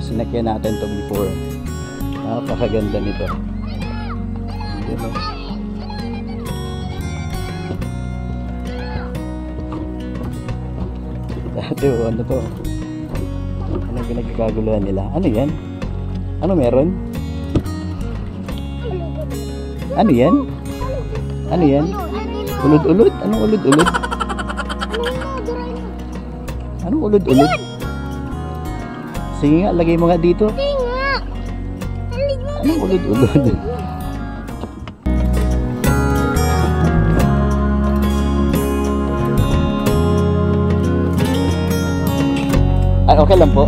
sinakyan natin to before. Napakaganda nito. Yun, oh. Dati, ano to? Anong pinagkakaguluhan nila? Ano yan? Ano meron? Ano yan? Ano yan? Ulod-ulod? Anong ulod-ulod? Anong ulod-ulod? Sige nga, lagay mo nga dito. Anong ulod-ulod? Ay, okay lang po.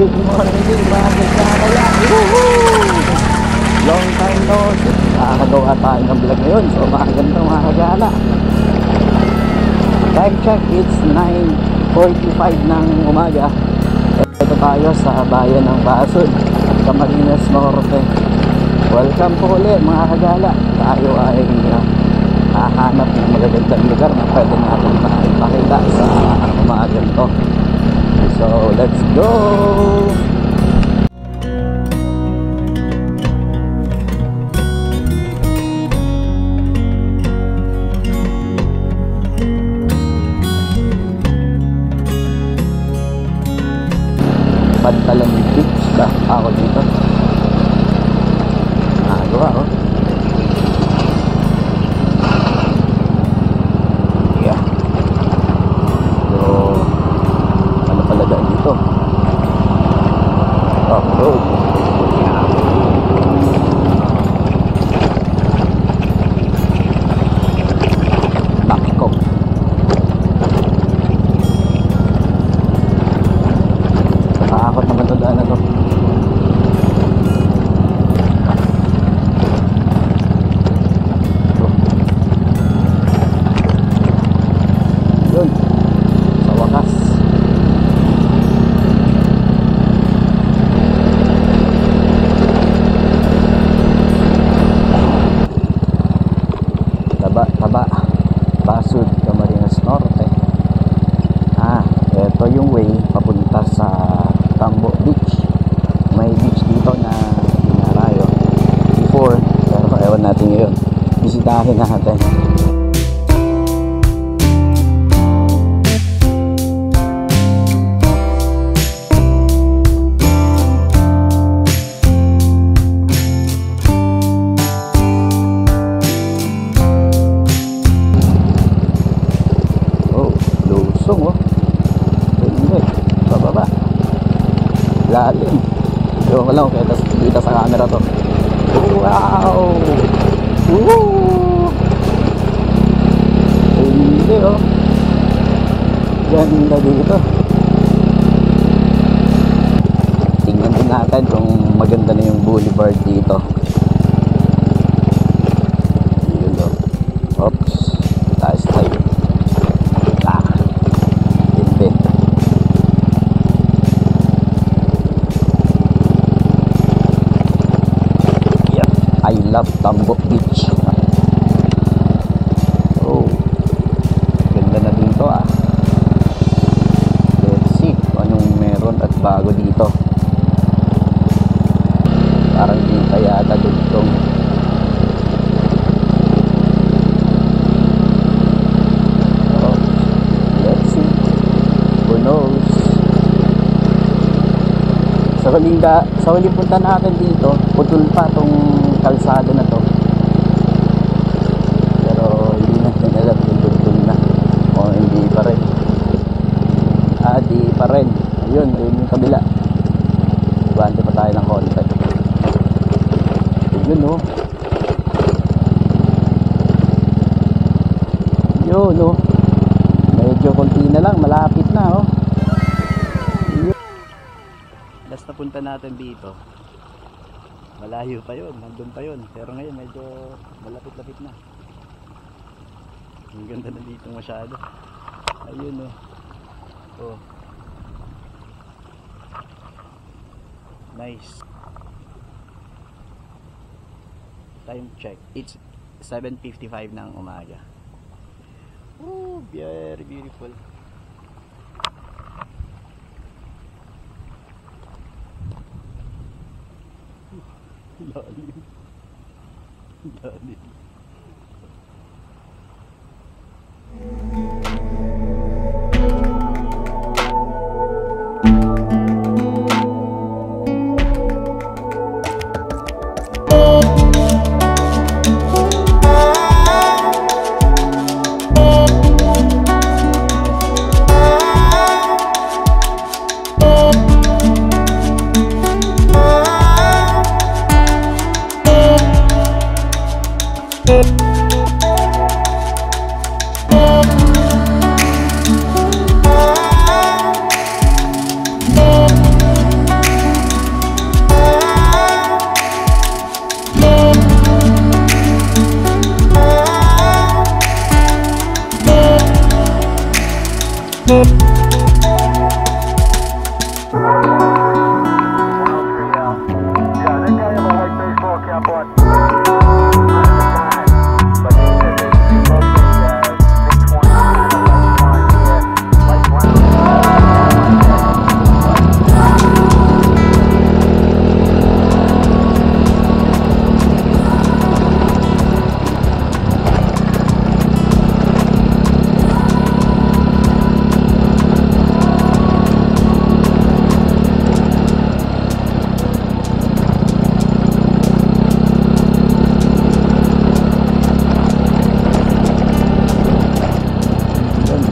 Good morning mga kagala. Long time no see. Nakakagawa tayo ng vlog ngayon. So maganda mga kagala. Time check, it's 9:45 ng umaga. Ito tayo sa bayan ng Basud, Camarines Norte. Welcome po ulit mga kagala. Tayo ay hahanap ng magagandang lugar na pwede natin makita sa umagang to. So let's go. Pantalan beach ba ako dito? Nagawa oh. Basud, Camarines Norte. Ito yung way papunta sa Tambo Beach. May beach dito na dinarayo before, pero ewan natin ngayon. Bisitahin natin. Lalim. Ewan ko lang kaya kita sa camera to. Wow! Woo! Hindi oh. Ganda dito. Tingnan din natin kung maganda na yung boulevard dito. Yun oh. Oops. Taas tayo. Hindi. I love Tambo Beach. Oh, ganda na dito ah. Let's see kung anong meron at bago dito. Parang di kaya ata dugtong. Oh, let's see. Who knows? Sa huling punta natin dito, putol pa tong kalsada na to. Pero hindi natin alam kung dugtong na o hindi pa rin. Di pa rin. Ayun yung kabila. Ibante pa tayo ng konti. Yun oh. Yun oh. Medyo konti na lang, malapit na oh. Yun. Last na punta natin dito. Malayo pa yun, nandun pa yun. Pero ngayon medyo malapit-lapit na. Ang ganda na dito masyado. Ayun oh. Oh. Nice. Time check. It's 7:55 ng umaga. Oh, very beautiful. Lalim. Lalim.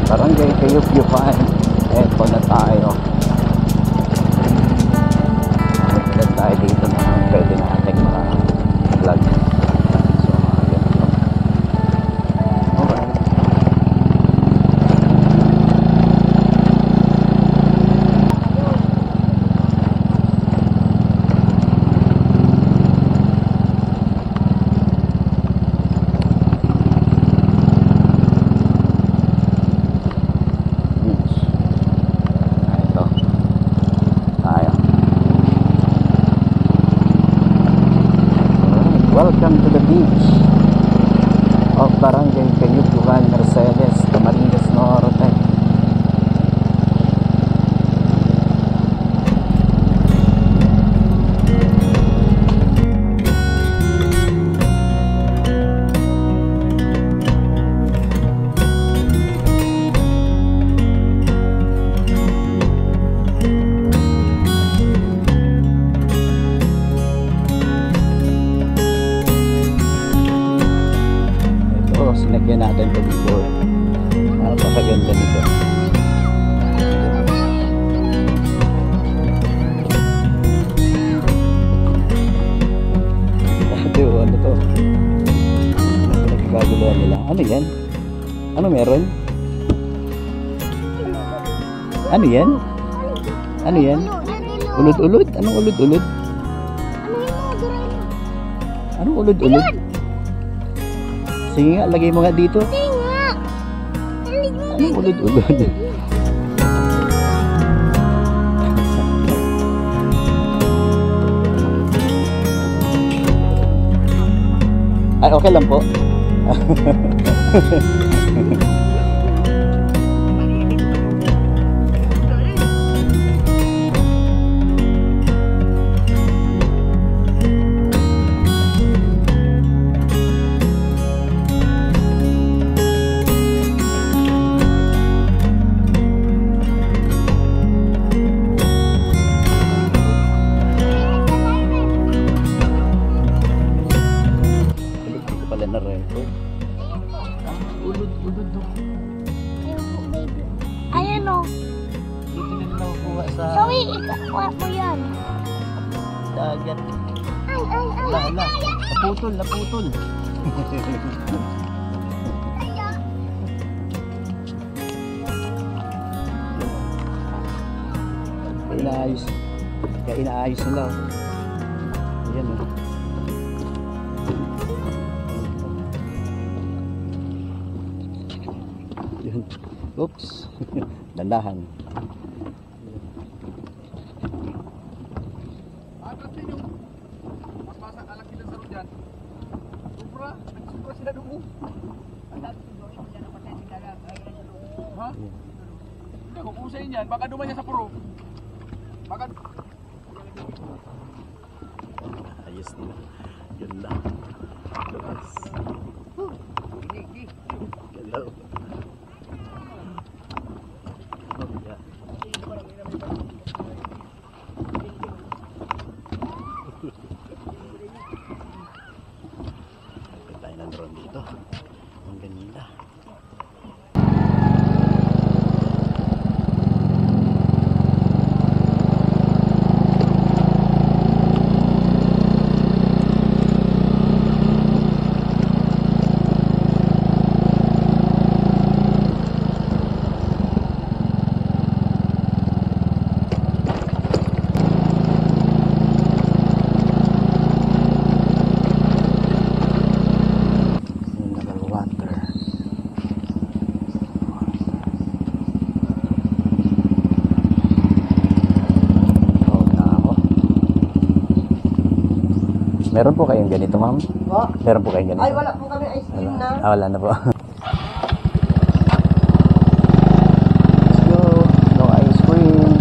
Barangay Kayup-Yupan. Eto na tayo. Magdad tayo dito na pwede natin maka-vlog. So, ayan. Alright. Welcome to the beach of Barangay Kayup-Yupan, Mercedes, Camarines Norte. Sinagyan natin ito before. Napakaganda nito. Ito, ano to? Pinagkaguluhan nila. Ano yan? Ano meron? Ano yan? Ano yan? Ulod-ulod? Anong ulod-ulod? Anong ulod-ulod? Sige nga, lagay mo nga dito. Sige nga. Anong ulod-ulod? Ay, okay lang po. Ayan o. Dito din nakukuha sa Sawi, ikakuha mo yan. dagat. Ay. Hala. Naputol, naputol. Inaayos. Kaya inaayos nila. Ayan o. Yun. Oops. Dandahan. Kasi yung mas masang alak kita sa rodyan. Sobra sila dumo. Ha? Hindi, kung usayin yan, baka duman niya sa puro. Baka... Ayos nila. Yun lang. Lukas. Hello. Oh, yeah. Tayo ng drone dito. Ang ganda. Meron po kayong ganito, ma'am? Po? Meron po kayong ganito? Ay, wala po kami ice cream na. Ah, wala na po. Let's go. No ice cream.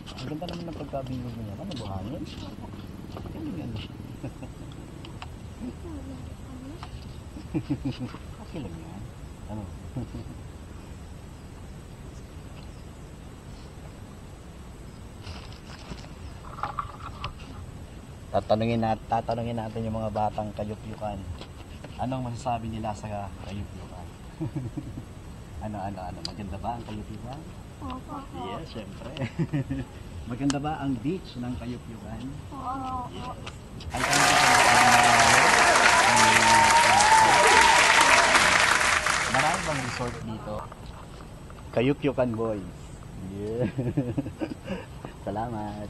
Ang ganda naman ng pagkabilog niya. Ano, buhangin? Ano yan? Okay lang yan. Ano? Tatanungin natin yung mga batang kayup-yukan. Anong masasabi nila sa kayup-yukan? ano? Maganda ba ang kayup-yukan? Opo. Yes, syempre. Maganda ba ang beach ng kayup-yukan? Oo. Yes. Ang kayup-yukan marami bang resort dito? Kayup-yukan boys. Yeah. Salamat.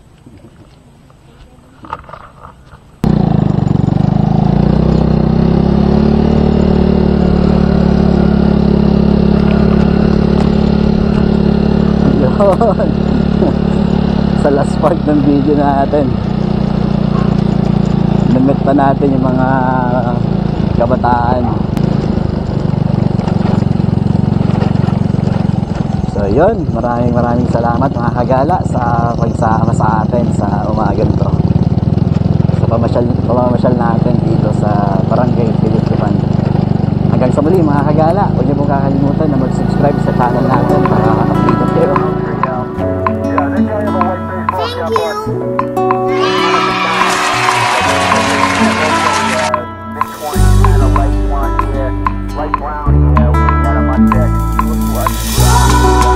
Yun. Sa last part ng video natin, namit pa natin yung mga kabataan. So yun, maraming salamat mga kagala sa pagsama sa atin sa umagang to. Sa pamamasyal natin dito sa Barangay Kayup-Yukan. Hanggang sa muli mga kagala, huwag niyo pong kakalimutan na mag-subscribe sa channel natin para update kayo. Thank you.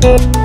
Thank you.